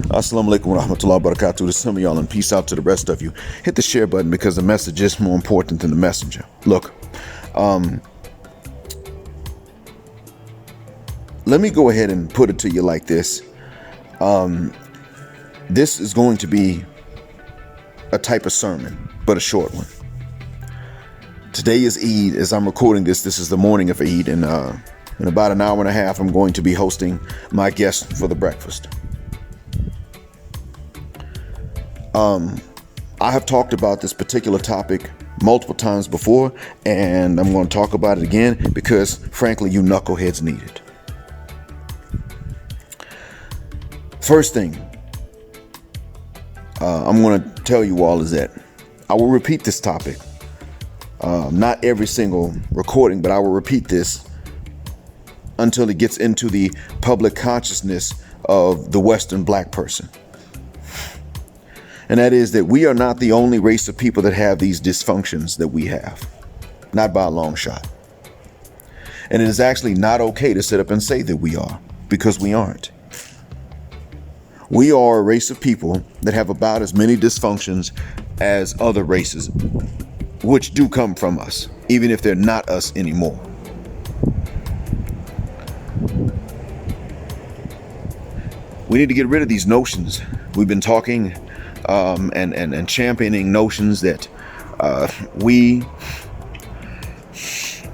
Assalamu alaikum wa rahmatullahi wa barakatuh to some of y'all, and peace out to the rest of you. Hit the share button because the message is more important than the messenger. Look, let me go ahead and put it to you like this. This is going to be a type of sermon, but a short one. Today is Eid. As I'm recording this is the morning of Eid, and in about an hour and a half, I'm going to be hosting my guests for the breakfast. I have talked about this particular topic multiple times before, and I'm going to talk about it again because, frankly, you knuckleheads need it. First thing I'm going to tell you all is that I will repeat this topic. Not every single recording, but I will repeat this until it gets into the public consciousness of the Western black person. And that is that we are not the only race of people that have these dysfunctions that we have. Not by a long shot. And it is actually not okay to sit up and say that we are, because we aren't. We are a race of people that have about as many dysfunctions as other races, which do come from us, even if they're not us anymore. We need to get rid of these notions. We've been talking and championing notions that we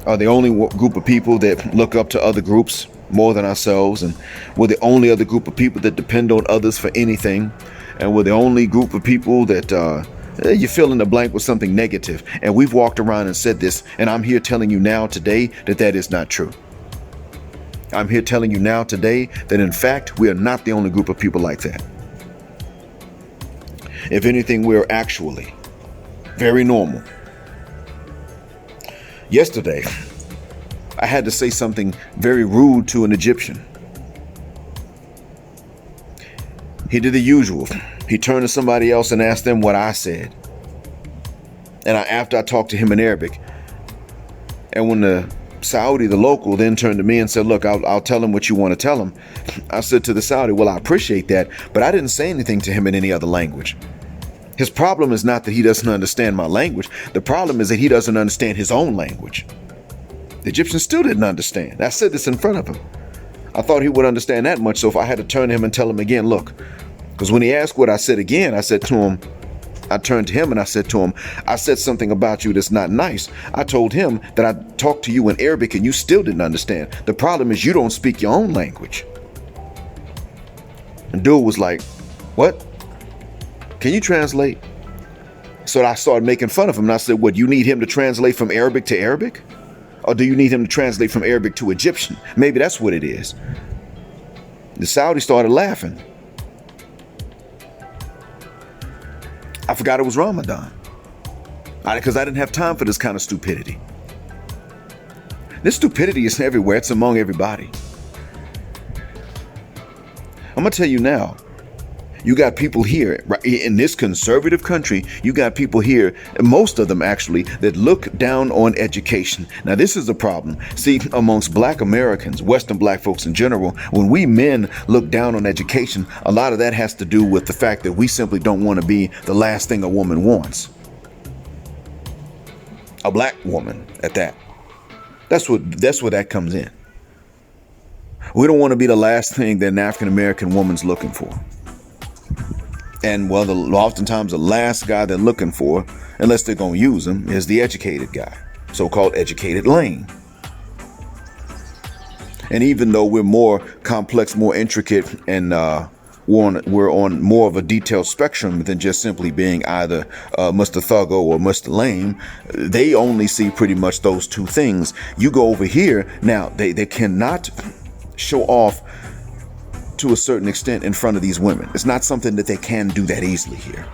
are the only group of people that look up to other groups more than ourselves, and we're the only other group of people that depend on others for anything, and we're the only group of people that you fill in the blank with something negative. And we've walked around and said this, and I'm here telling you now today that that is not true. I'm here telling you now today that in fact we are not the only group of people like that. If anything, we're actually very normal. Yesterday, I had to say something very rude to an Egyptian. He did the usual. He turned to somebody else and asked them what I said. And after I talked to him in Arabic, and when the Saudi, the local, then turned to me and said, look, I'll tell him what you want to tell him. I said to the Saudi, well, I appreciate that, but I didn't say anything to him in any other language. His problem is not that he doesn't understand my language. The problem is that he doesn't understand his own language. The Egyptian still didn't understand. I said this in front of him. I thought he would understand that much, so if I had to turn to him and tell him again, look, because when he asked what I said again, I said to him, I turned to him and I said to him, I said something about you that's not nice. I told him that I talked to you in Arabic and you still didn't understand. The problem is you don't speak your own language. And dude was like, what? Can you translate? So I started making fun of him, and I said, what, you need him to translate from Arabic to Arabic? Or do you need him to translate from Arabic to Egyptian? Maybe that's what it is. The Saudi started laughing. I forgot it was Ramadan. Because I didn't have time for this kind of stupidity. This stupidity is everywhere. It's among everybody. I'm going to tell you now. You got people here, right, in this conservative country, you got people here, most of them actually, that look down on education. Now, this is a problem. See, amongst black Americans, Western black folks in general, when we men look down on education, a lot of that has to do with the fact that we simply don't want to be the last thing a woman wants. A black woman at that. That's where that comes in. We don't want to be the last thing that an African American woman's looking for. And well, oftentimes the last guy they're looking for, unless they're going to use him, is the educated guy, so-called educated lane. And even though we're more complex, more intricate, and we're on more of a detailed spectrum than just simply being either Mr. Thuggo or Mr. Lame, they only see pretty much those two things. You go over here, now they cannot show off to a certain extent in front of these women. It's not something that they can do that easily here.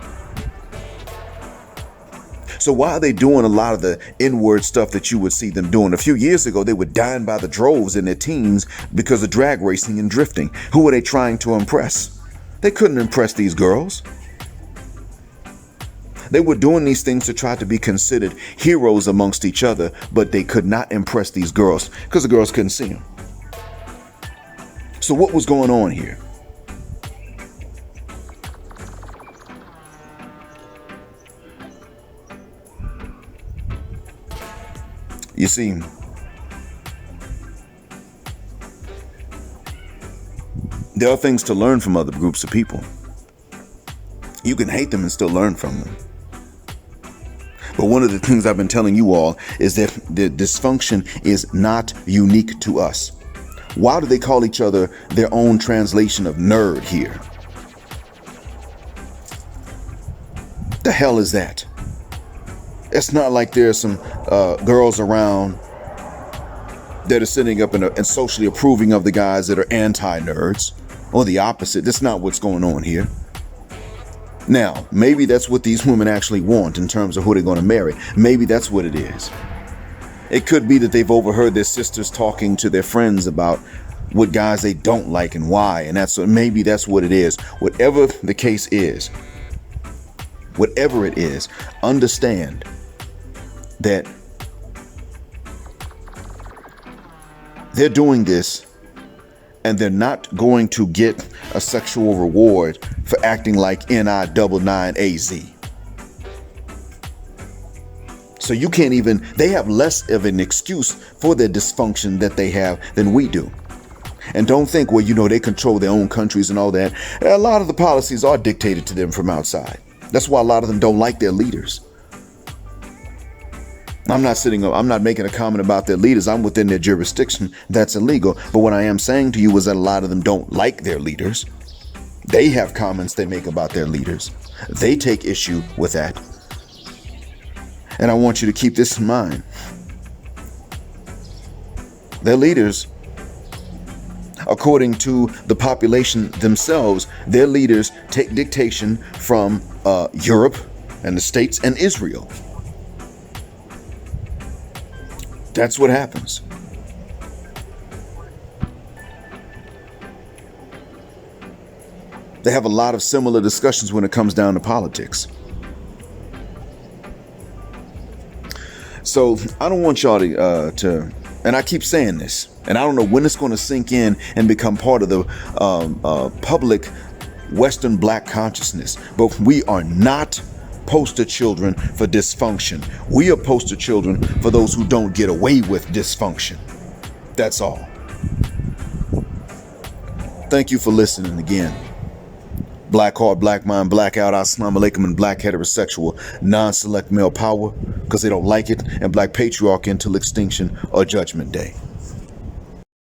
So why are they doing a lot of the N-word stuff that you would see them doing? A few years ago, they were dying by the droves in their teens because of drag racing and drifting. Who were they trying to impress? They couldn't impress these girls. They were doing these things to try to be considered heroes amongst each other, but they could not impress these girls because the girls couldn't see them. So what was going on here? You see, there are things to learn from other groups of people. You can hate them and still learn from them. But one of the things I've been telling you all is that the dysfunction is not unique to us. Why do they call each other their own translation of nerd here? The hell is that? It's not like there's some girls around that are sitting up and socially approving of the guys that are anti-nerds, or the opposite. That's not what's going on here. Now, maybe that's what these women actually want in terms of who they're going to marry. Maybe that's what it is. It could be that they've overheard their sisters talking to their friends about what guys they don't like and why, and maybe that's what it is. Whatever the case is, whatever it is, understand that they're doing this and they're not going to get a sexual reward for acting like Ni99aism. So you can't even, they have less of an excuse for their dysfunction that they have than we do. And don't think, well, they control their own countries and all that. A lot of the policies are dictated to them from outside. That's why a lot of them don't like their leaders. I'm not making a comment about their leaders. I'm within their jurisdiction. That's illegal. But what I am saying to you is that a lot of them don't like their leaders. They have comments they make about their leaders. They take issue with that. And I want you to keep this in mind. Their leaders, according to the population themselves, their leaders take dictation from Europe and the States and Israel. That's what happens. They have a lot of similar discussions when it comes down to politics. So I don't want y'all to, and I keep saying this, and I don't know when it's going to sink in and become part of the public Western black consciousness, but we are not poster children for dysfunction. We are poster children for those who don't get away with dysfunction. That's all. Thank you for listening again. Black heart, black mind, black out, assalamu alaikum, and black heterosexual, non-select male power, because they don't like it, and black patriarchy until extinction or judgment day.